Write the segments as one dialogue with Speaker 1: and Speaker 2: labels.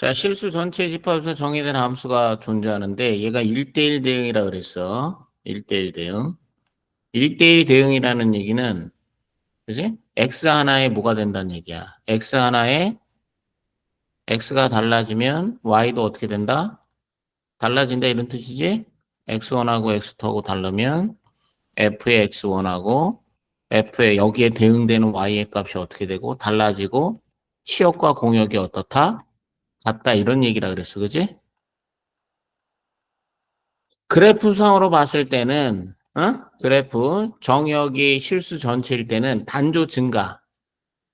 Speaker 1: 자, 실수 전체 집합에서 정의된 함수가 존재하는데 얘가 1대1 대응이라 그랬어. 1대1 대응. 1대1 대응이라는 얘기는 그지? x 하나에 뭐가 된다는 얘기야. x 하나에 x가 달라지면 y도 어떻게 된다? 달라진다 이런 뜻이지? x1하고 x2하고 다르면 f의 x1하고 f의 여기에 대응되는 y의 값이 어떻게 되고 달라지고 치역과 공역이 어떻다? 같다 이런 얘기라 그랬어. 그지? 그래프상으로 봤을 때는 그래프 정역이 실수 전체일 때는 단조 증가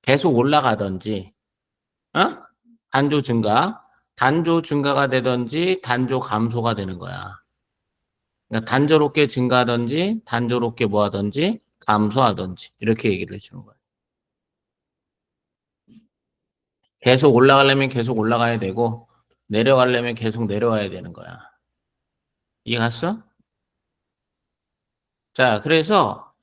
Speaker 1: 계속 올라가든지 어? 단조 증가가 되든지 단조 감소가 되는 거야. 그러니까 단조롭게 증가하든지 단조롭게 뭐 하든지 감소하든지 이렇게 얘기를 해주는 거야. 계속 올라가려면 계속 올라가야 되고 내려가려면 계속 내려와야 되는 거야. 이해 갔어? 자, 그래서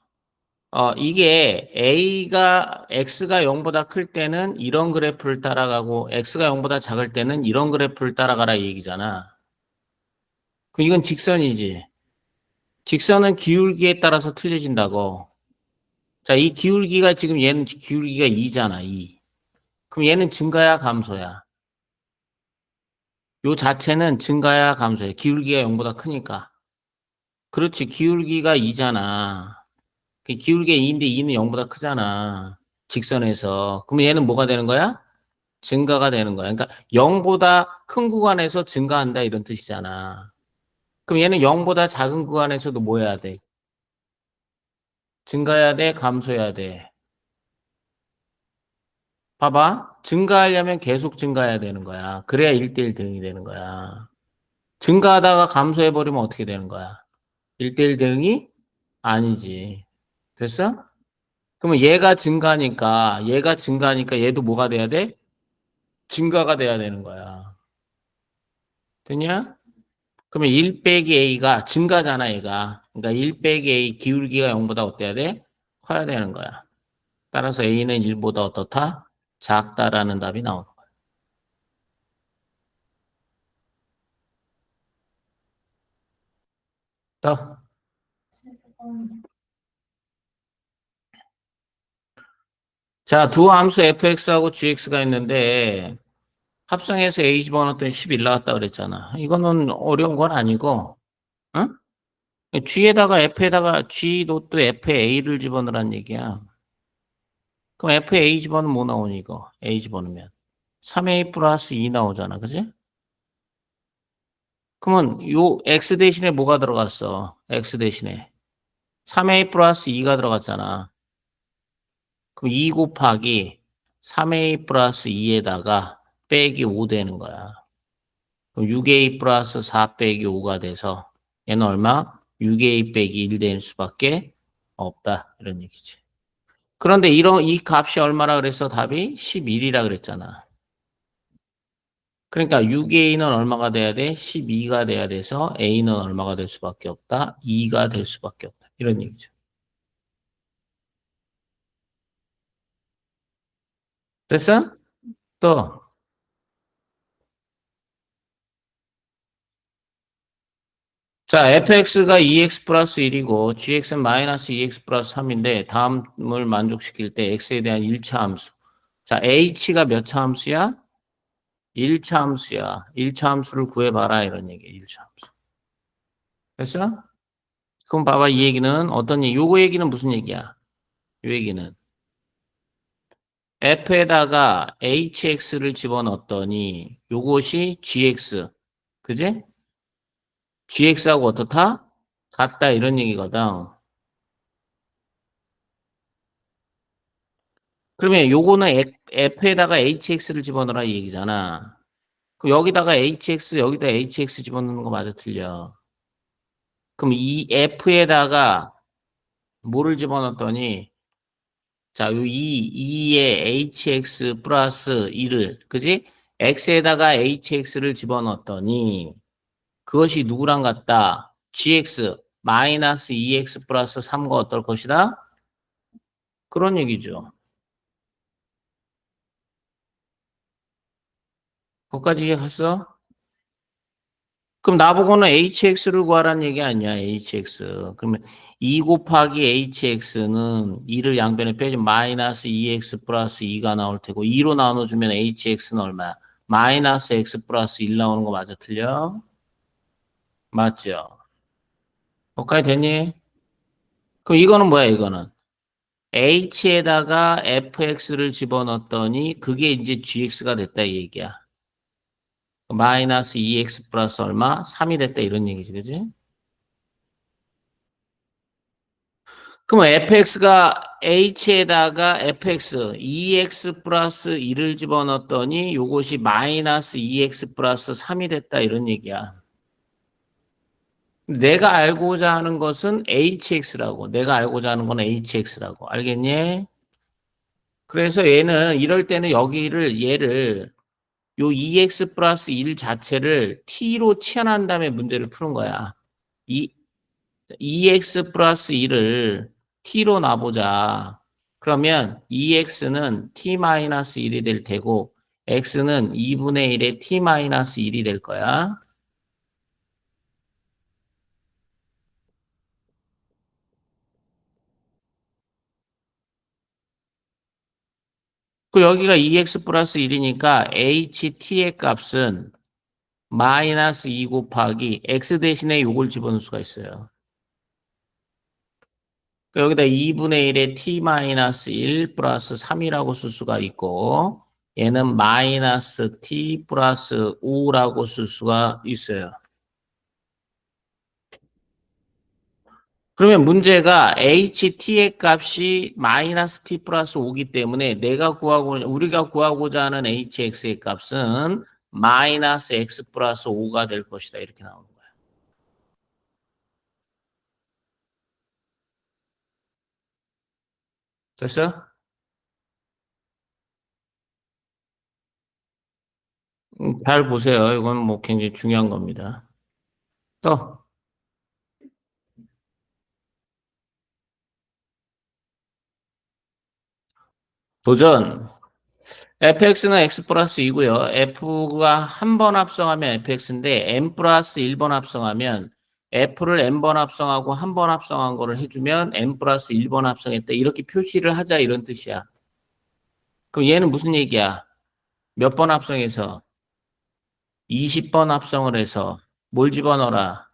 Speaker 1: 이게 X가 0보다 클 때는 이런 그래프를 따라가고, X가 0보다 작을 때는 이런 그래프를 따라가라 이 얘기잖아. 그럼 이건 직선이지. 직선은 기울기에 따라서 틀려진다고. 자, 이 기울기가 지금 얘는 기울기가 2잖아, 2. 그럼 얘는 증가야, 감소야? 요 자체는 증가야, 감소야? 기울기가 0보다 크니까. 그렇지, 기울기가 2잖아. 기울기가 2인데 2는 0보다 크잖아. 직선에서. 그럼 얘는 뭐가 되는 거야? 증가가 되는 거야. 그러니까 0보다 큰 구간에서 증가한다 이런 뜻이잖아. 그럼 얘는 0보다 작은 구간에서도 뭐 해야 돼? 증가해야 돼? 감소해야 돼? 봐봐. 증가하려면 계속 증가해야 되는 거야. 그래야 1대1 대응이 되는 거야. 증가하다가 감소해버리면 어떻게 되는 거야? 1대1 대응이 아니지. 됐어? 그러면 얘가 증가하니까 얘도 뭐가 돼야 돼? 증가가 돼야 되는 거야. 됐냐? 그러면 1 빼기 a가 증가잖아, 얘가. 그러니까 1 빼기 a 기울기가 0보다 어때야 돼? 커야 되는 거야. 따라서 a는 1보다 어떻다? 작다라는 답이 나오는 거야. 또. 자, 두 함수 fx하고 gx가 있는데 합성해서 a 집어넣었더니 11 나왔다 그랬잖아. 이거는 어려운 건 아니고, 응? g 노트 f에 a를 집어넣으란 얘기야. 그럼 f에 a 집어넣으면 뭐 나오니 이거? a 집어넣으면 3a 플러스 2 나오잖아. 그지? 그러면 요 x 대신에 뭐가 들어갔어? x 대신에 3a 플러스 2가 들어갔잖아. 그럼 2 곱하기 3a 플러스 2에다가 빼기 5 되는 거야. 그럼 6a 플러스 4 빼기 5가 돼서 얘는 얼마? 6a 빼기 1 될 수밖에 없다. 이런 얘기지. 그런데 이 값이 얼마라 그랬어? 답이 11이라 그랬잖아. 그러니까 6a는 얼마가 돼야 돼? 12가 돼야 돼서 a는 얼마가 될 수밖에 없다? 2가 될 수밖에 없다. 이런 얘기죠. 됐어? 또. 자, fx가 2x 플러스 1이고 gx는 마이너스 2x 플러스 3인데 다음을 만족시킬 때 x에 대한 1차 함수. 자, h가 몇 차 함수야? 1차 함수야. 1차 함수를 구해봐라 이런 얘기야. 1차 함수. 됐어? 그럼 봐봐 이 얘기는 어떤 얘기? 요거 얘기는 무슨 얘기야? 요 얘기는 f에다가 hx를 집어넣었더니 요것이 gx. 그지? gx하고 어떻다? 같다 이런 얘기거든. 그러면 요거는 f에다가 hx를 집어넣으라 이 얘기잖아. 그럼 여기다가 여기다 hx 집어넣는 거 맞아 틀려. 그럼 이 f에다가 뭐를 집어넣었더니 자, 요 2에 hx 플러스 1을 그지? x에다가 hx를 집어넣었더니 그것이 누구랑 같다? gx 마이너스 2x 플러스 3과 어떨 것이다? 그런 얘기죠. 거기까지 이해갔어? 그럼 나보고는 hx를 구하라는 얘기 아니야, hx. 그러면 2 곱하기 hx는 2를 양변에 빼주면 마이너스 2x 플러스 2가 나올 테고 2로 나눠주면 hx는 얼마야? 마이너스 x 플러스 1 나오는 거 맞아, 틀려? 맞죠? 거기까지 됐니? 그럼 이거는 뭐야, 이거는? h에다가 fx를 집어넣었더니 그게 이제 gx가 됐다, 이 얘기야. 마이너스 2x 플러스 얼마? 3이 됐다, 이런 얘기지, 그지? 그럼 fx가 h에다가 fx 2x 플러스 1을 집어넣었더니 요것이 마이너스 2x 플러스 3이 됐다, 이런 얘기야. 내가 알고자 하는 것은 hx라고. 내가 알고자 하는 건 hx라고. 알겠니? 그래서 얘는 이럴 때는 여기를 얘를 요 2x 플러스 1 자체를 t로 치환한 다음에 문제를 푸는 거야. 이 2x 플러스 1을 t로 놔보자. 그러면 2x는 t 마이너스 1이 될 테고 x는 2분의 1의 t 마이너스 1이 될 거야. 그리고 여기가 2x 플러스 1이니까 ht의 값은 마이너스 2 곱하기 x 대신에 요걸 집어넣을 수가 있어요. 여기다 2분의 1에 t-1 플러스 3이라고 쓸 수가 있고 얘는 마이너스 t 플러스 5라고 쓸 수가 있어요. 그러면 문제가 ht의 값이 마이너스 t 플러스 5기 때문에 우리가 구하고자 하는 hx의 값은 마이너스 x 플러스 5가 될 것이다. 이렇게 나오는 거야. 됐어? 잘 보세요. 이건 뭐 굉장히 중요한 겁니다. 또 도전. fx는 x 플러스 2고요. f가 한 번 합성하면 fx인데 n 플러스 1번 합성하면 f를 n번 합성하고 한 번 합성한 거를 해주면 n 플러스 1번 합성했다. 이렇게 표시를 하자 이런 뜻이야. 그럼 얘는 무슨 얘기야? 몇 번 합성해서? 20번 합성을 해서 뭘 집어넣어라?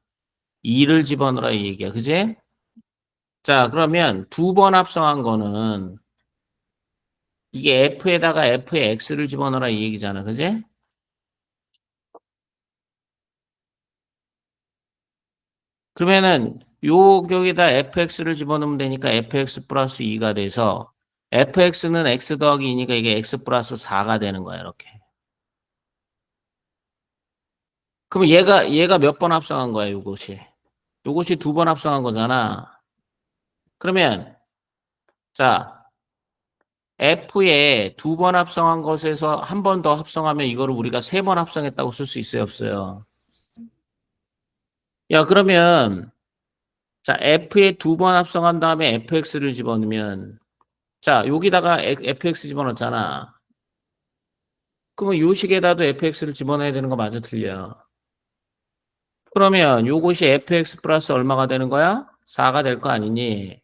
Speaker 1: 2를 집어넣어라 이 얘기야. 그지? 자, 그러면 두 번 합성한 거는 이게 f에다가 f의 x를 집어넣어라 이 얘기잖아. 그지? 그러면은 여기다 fx를 집어넣으면 되니까 fx 플러스 2가 돼서 fx는 x 더하기 2니까 이게 x 플러스 4가 되는 거야, 이렇게. 그럼 얘가 몇 번 합성한 거야, 요것이. 요것이 두 번 합성한 거잖아. 그러면 자, f에 두 번 합성한 것에서 한 번 더 합성하면 이거를 우리가 세 번 합성했다고 쓸 수 있어요, 없어요? 야, 그러면 자, f에 두 번 합성한 다음에 fx를 집어넣으면 자, 여기다가 fx 집어넣었잖아. 그러면 요 식에다도 fx를 집어넣어야 되는 거 맞아, 틀려? 그러면 요것이 fx 플러스 얼마가 되는 거야? 4가 될 거 아니니?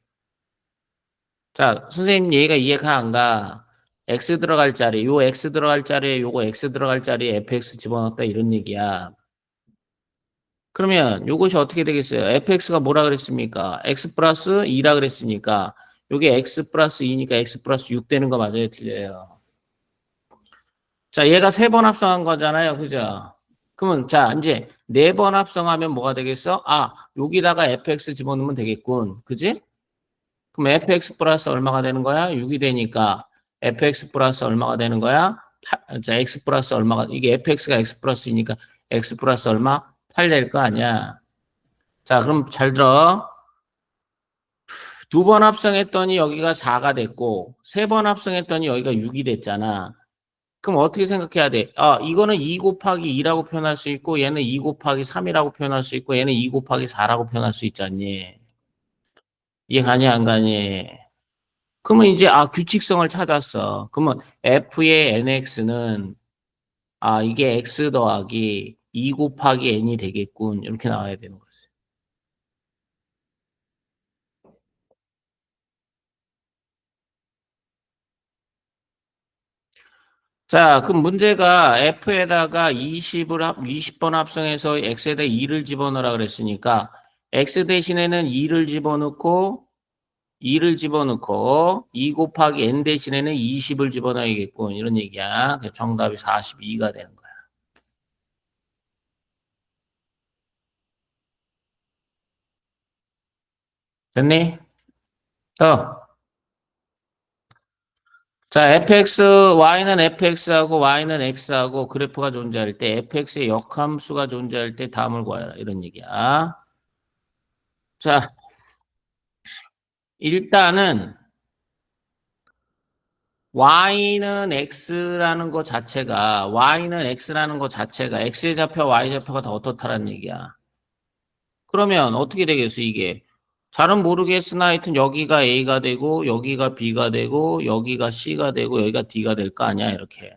Speaker 1: 자, 선생님 얘가 이해가 안 가. x 들어갈 자리, 요 x 들어갈 자리에 요거 x 들어갈 자리에 fx 집어넣었다 이런 얘기야. 그러면 요것이 어떻게 되겠어요? fx가 뭐라 그랬습니까? x 플러스 2라 그랬으니까 요게 x 플러스 2니까 x 플러스 6 되는 거 맞아요, 틀려요? 자, 얘가 세 번 합성한 거잖아요, 그죠? 그러면 자 이제 네 번 합성하면 뭐가 되겠어? 아 여기다가 fx 집어넣으면 되겠군. 그지? 그럼 fx 플러스 얼마가 되는 거야? 6이 되니까 fx 플러스 얼마가 되는 거야? 자 x 플러스 얼마가 이게 fx가 x 플러스이니까 x 플러스 얼마? 8 될 거 아니야. 자 그럼 잘 들어. 두 번 합성했더니 여기가 4가 됐고 세 번 합성했더니 여기가 6이 됐잖아. 그럼 어떻게 생각해야 돼? 아, 이거는 2 곱하기 2라고 표현할 수 있고, 얘는 2 곱하기 3이라고 표현할 수 있고, 얘는 2 곱하기 4라고 표현할 수 있잖니. 이해 가니, 안 가니? 그러면 이제, 규칙성을 찾았어. 그러면 f의 nx는 아, 이게 x 더하기 2 곱하기 n이 되겠군. 이렇게 나와야 되는 거지. 자, 그럼 문제가 f에다가 20번 합성해서 x에다 2를 집어넣으라 그랬으니까 x 대신에는 2를 집어넣고 2를 집어넣고 2 곱하기 n 대신에는 20을 집어넣어야겠군. 이런 얘기야. 그래서 정답이 42가 되는 거야. 됐니? 더. 자, y는 fx하고 y는 x하고 그래프가 존재할 때 fx의 역함수가 존재할 때 다음을 구하라. 이런 얘기야. 자, 일단은 y는 x라는 거 자체가 x의 좌표, y 좌표가 다 어떻다라는 얘기야. 그러면 어떻게 되겠어, 이게? 잘은 모르겠으나 하여튼 여기가 a가 되고 여기가 b가 되고 여기가 c가 되고 여기가 d가 될 거 아니야, 이렇게.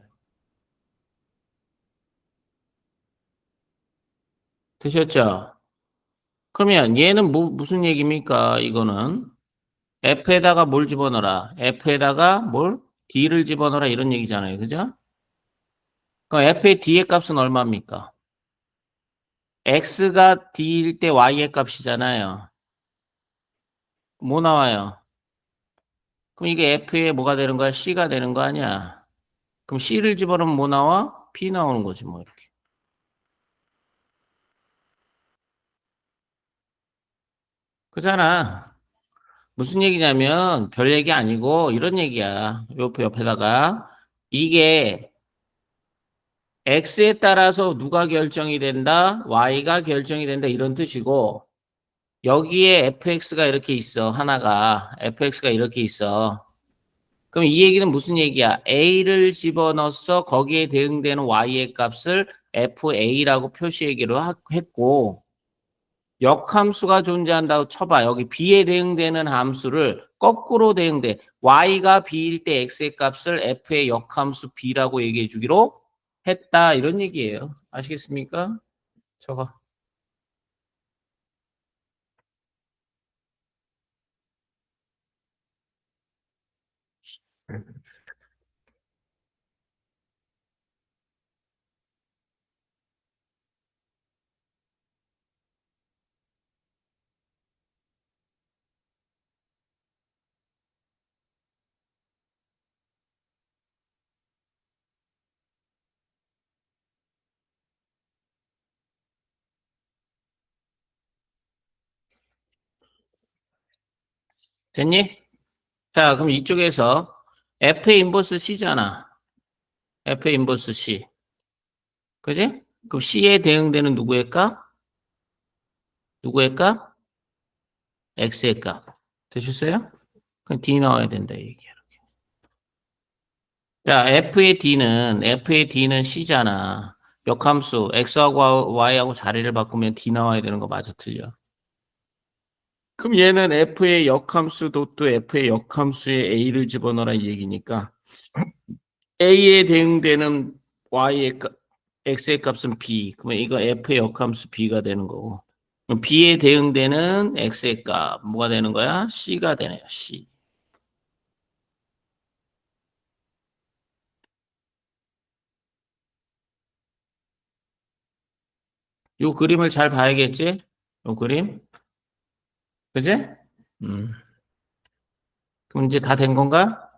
Speaker 1: 되셨죠? 그러면 얘는 무슨 얘기입니까? 이거는 f에다가 뭘 집어넣어라? f에다가 뭘? d를 집어넣어라 이런 얘기잖아요. 그죠? 그럼 f의 d의 값은 얼마입니까? x가 d일 때 y의 값이잖아요. 뭐 나와요? 그럼 이게 f의 뭐가 되는 거야? c가 되는 거 아니야? 그럼 c를 집어넣으면 뭐 나와? p 나오는 거지 뭐 이렇게. 그잖아. 무슨 얘기냐면 별 얘기 아니고 이런 얘기야. 옆에다가 이게 x에 따라서 누가 결정이 된다? y가 결정이 된다 이런 뜻이고 여기에 fx가 이렇게 있어. 하나가 fx가 이렇게 있어. 그럼 이 얘기는 무슨 얘기야? a를 집어넣어서 거기에 대응되는 y의 값을 fa라고 표시하기로 했고 역함수가 존재한다고 쳐봐. 여기 b에 대응되는 함수를 거꾸로 대응돼. y가 b일 때 x의 값을 f의 역함수 b라고 얘기해 주기로 했다. 이런 얘기예요. 아시겠습니까? 저거. 됐니? 자, 그럼 이쪽에서 f의 인버스 c잖아. f의 인버스 c. 그지? 그럼 c에 대응되는 누구의 값? 누구의 값? x의 값. 되셨어요? 그럼 d 나와야 된다, 이 얘기야. 자, f의 d는 c잖아. 역함수 x하고 y하고 자리를 바꾸면 d 나와야 되는 거 맞아, 틀려? 그럼 얘는 f의 역함수도 또 f의 역함수에 a를 집어넣어라 이 얘기니까 a에 대응되는 y의 x의 값은 b. 그러면 이거 f의 역함수 b가 되는 거고. 그럼 b에 대응되는 x의 값 뭐가 되는 거야? c가 되네요. c. 요 그림을 잘 봐야겠지? 요 그림. 그지? 음. 그럼 이제 다 된 건가?